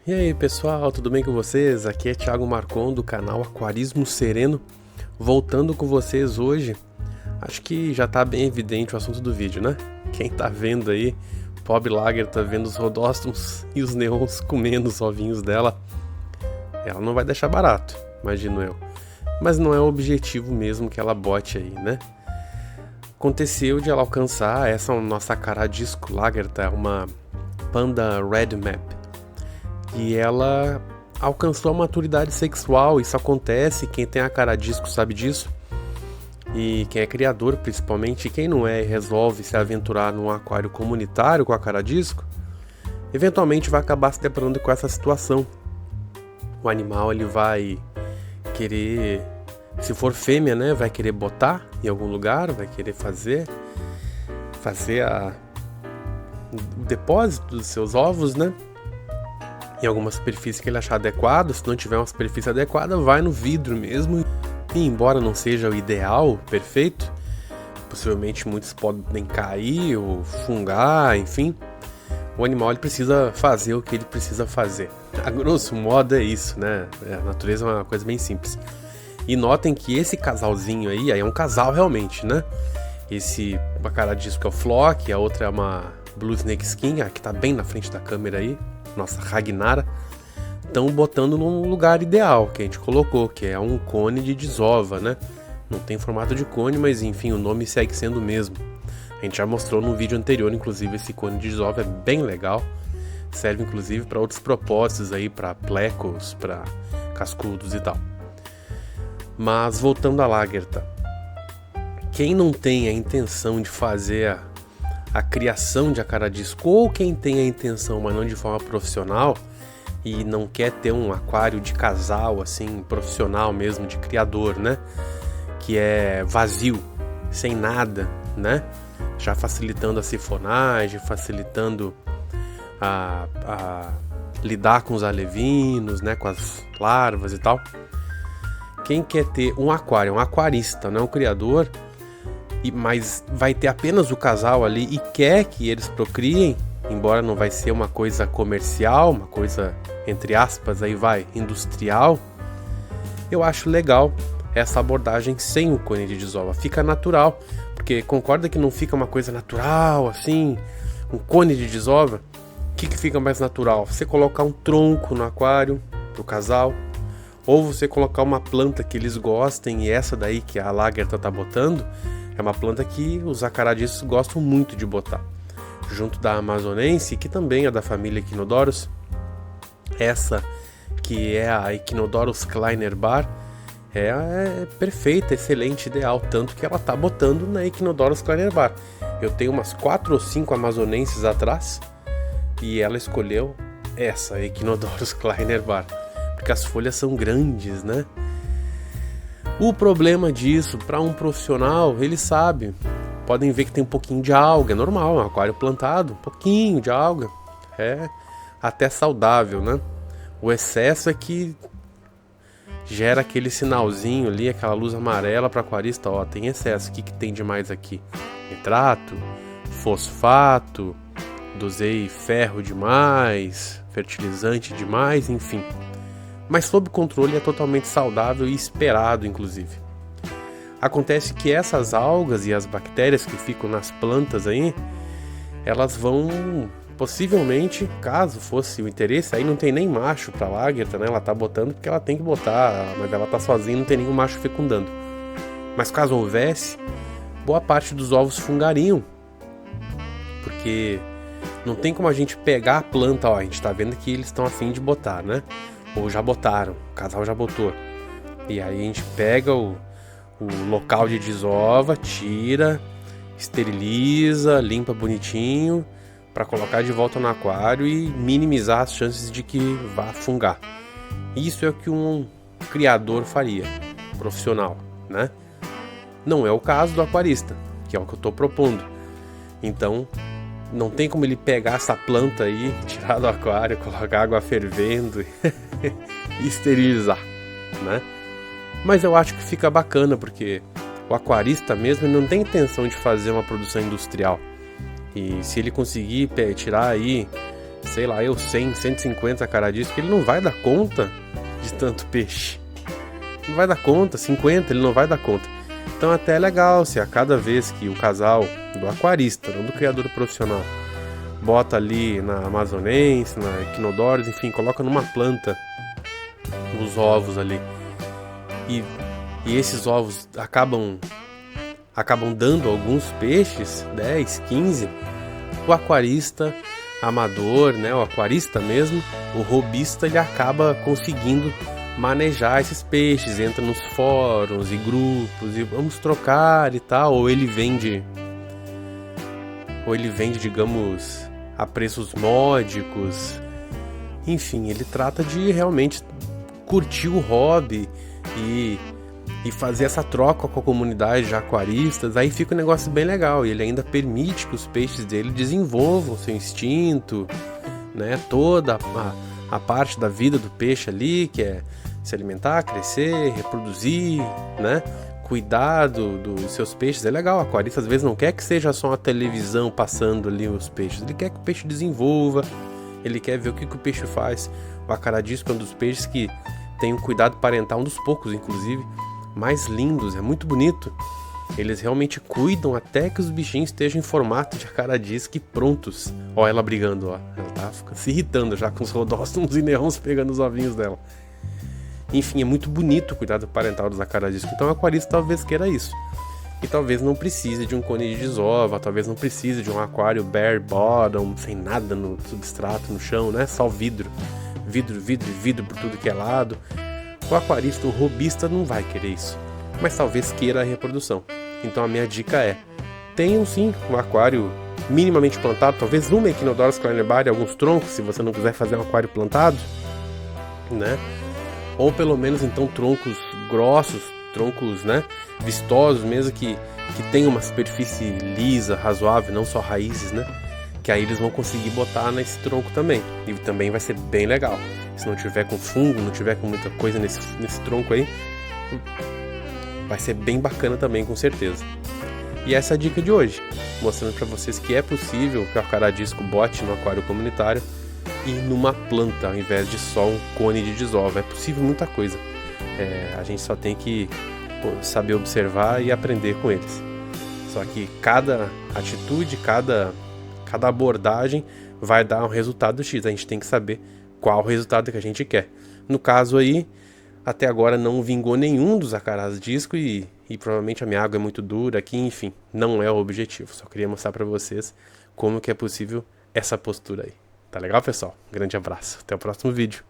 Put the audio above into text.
E aí pessoal, tudo bem com vocês? Aqui é Thiago Marcon do canal Aquarismo Sereno, voltando com vocês hoje. Acho que já tá bem evidente o assunto do vídeo, né? Quem tá vendo aí, pobre Lager tá vendo os rodóstomos e os neons comendo os ovinhos dela. Ela não vai deixar barato, imagino eu. Mas não é o objetivo mesmo que ela bote aí, né? Aconteceu de ela alcançar essa nossa Caradisco Lager, tá? Uma Panda Red Map. E ela alcançou a maturidade sexual. Isso acontece, quem tem a Caradisco sabe disso. E quem é criador, principalmente, e quem não é e resolve se aventurar num aquário comunitário com a Caradisco, eventualmente vai acabar se deparando com essa situação. O animal ele vai querer, se for fêmea, né, vai querer botar em algum lugar, vai querer fazer o depósito dos seus ovos, né? Em alguma superfície que ele achar adequada. Se não tiver uma superfície adequada, vai no vidro mesmo. E embora não seja o ideal, perfeito, possivelmente muitos podem cair ou fungar, enfim, o animal ele precisa fazer o que ele precisa fazer. A grosso modo é isso, né? A natureza é uma coisa bem simples. E notem que esse casalzinho aí é um casal realmente, né? Esse Caradisco é o Flock, a outra é uma Blue Snake Skin, a que tá bem na frente da câmera aí, nossa Ragnara. Estão botando num lugar ideal que a gente colocou, que é um cone de desova, né? Não tem formato de cone, mas enfim, o nome segue sendo o mesmo. A gente já mostrou no vídeo anterior, inclusive, esse cone de desova é bem legal. Serve inclusive para outros propósitos aí, para plecos, para cascudos e tal. Mas voltando à Lagertha, quem não tem a intenção de fazer a criação de Caradisco, ou quem tem a intenção, mas não de forma profissional, e não quer ter um aquário de casal, assim, profissional mesmo, de criador, né? Que é vazio, sem nada, né? Já facilitando a sifonagem, facilitando a lidar com os alevinos, né? Com as larvas e tal. Quem quer ter um aquário, um aquarista, não é um criador, mas vai ter apenas o casal ali e quer que eles procriem, embora não vai ser uma coisa comercial, uma coisa, entre aspas, aí vai, industrial, eu acho legal essa abordagem sem o cone de desova. Fica natural, porque concorda que não fica uma coisa natural, assim, um cone de desova? O que fica mais natural? Você colocar um tronco no aquário pro casal, ou você colocar uma planta que eles gostem, e essa daí que a Lagertha tá botando, é uma planta que os acaradistas gostam muito de botar. Junto da amazonense, que também é da família Echinodorus. Essa que é a Echinodorus Kleiner Bar é perfeita, excelente, ideal. Tanto que ela tá botando na Echinodorus Kleiner Bar. Eu tenho umas 4 ou 5 amazonenses atrás e ela escolheu essa Echinodorus Kleiner Bar, porque as folhas são grandes, né? O problema disso, para um profissional, ele sabe. Podem ver que tem um pouquinho de alga, é normal, é um aquário plantado, um pouquinho de alga. É até saudável, né? O excesso é que gera aquele sinalzinho ali, aquela luz amarela para aquarista, ó, tem excesso, o que tem de mais aqui? Nitrato, fosfato, dosei ferro demais, fertilizante demais, enfim. Mas sob controle é totalmente saudável e esperado, inclusive. Acontece que essas algas e as bactérias que ficam nas plantas aí, elas vão, possivelmente, caso fosse o interesse, aí não tem nem macho para Lagertha, né? Ela tá botando porque ela tem que botar, mas ela tá sozinha, não tem nenhum macho fecundando. Mas caso houvesse, boa parte dos ovos fungariam, porque não tem como a gente pegar a planta, ó, a gente tá vendo que eles estão a fim de botar, né? Ou já botaram, o casal já botou. E aí a gente pega o local de desova, tira, esteriliza, limpa bonitinho para colocar de volta no aquário e minimizar as chances de que vá fungar. Isso é o que um criador faria, profissional, né? Não é o caso do aquarista, que é o que eu estou propondo. Então, não tem como ele pegar essa planta aí, tirar do aquário, colocar água fervendo e esterilizar, né? Mas eu acho que fica bacana, porque o aquarista mesmo não tem intenção de fazer uma produção industrial. E se ele conseguir tirar aí sei lá, 100, 150 acaradiscos, ele não vai dar conta de tanto peixe. Não vai dar conta, 50, ele não vai dar conta. Então até é legal se a cada vez que o casal do aquarista, não do criador profissional, bota ali na Amazonense, na Equinodoros, enfim, coloca numa planta os ovos ali. E esses ovos acabam dando alguns peixes, 10, 15, o aquarista amador, né, o aquarista mesmo, o hobbyista, ele acaba conseguindo manejar esses peixes, entra nos fóruns e grupos e vamos trocar e tal, ou ele vende, digamos, a preços módicos. Enfim, ele trata de realmente curtir o hobby e fazer essa troca com a comunidade de aquaristas. Aí fica um negócio bem legal, e ele ainda permite que os peixes dele desenvolvam seu instinto, né? Toda a parte da vida do peixe ali, que é se alimentar, crescer, reproduzir, né? Cuidar dos seus peixes. É legal, o aquarista às vezes não quer que seja só uma televisão passando ali os peixes, ele quer que o peixe desenvolva, ele quer ver o que o peixe faz. O acaradisco é um dos peixes que tem um cuidado parental, um dos poucos inclusive, mais lindos, é muito bonito. Eles realmente cuidam até que os bichinhos estejam em formato de acaradisco e prontos. Ó, ela brigando, ó. Ela tá se irritando já com os rodóstomos e neons pegando os ovinhos dela. Enfim, é muito bonito o cuidado parental dos acaradiscos. Então o aquarista talvez queira isso. E talvez não precise de um cone de desova, talvez não precise de um aquário bare bottom, sem nada no substrato, no chão, né? Só vidro. Vidro por tudo que é lado. O aquarista, o hobbyista não vai querer isso, mas talvez queira a reprodução. Então a minha dica é: tenham sim um aquário minimamente plantado, talvez uma Equinodoros Clinebari, alguns troncos, se você não quiser fazer um aquário plantado, né? Ou pelo menos então troncos grossos, troncos, né, vistosos mesmo, que tenham uma superfície lisa, razoável, não só raízes, né? Que aí eles vão conseguir botar nesse tronco também, e também vai ser bem legal. Se não tiver com fungo, não tiver com muita coisa nesse tronco aí, vai ser bem bacana também, com certeza. E essa é a dica de hoje, mostrando para vocês que é possível que o acaradisco bote no aquário comunitário e numa planta, ao invés de só um cone de desova. É possível muita coisa, a gente só tem que saber observar e aprender com eles. Só que cada atitude, cada abordagem vai dar um resultado X, a gente tem que saber qual o resultado que a gente quer. No caso aí, até agora não vingou nenhum dos acaradiscos e provavelmente a minha água é muito dura aqui, enfim, não é o objetivo. Só queria mostrar para vocês como que é possível essa postura aí. Tá legal, pessoal? Um grande abraço, até o próximo vídeo.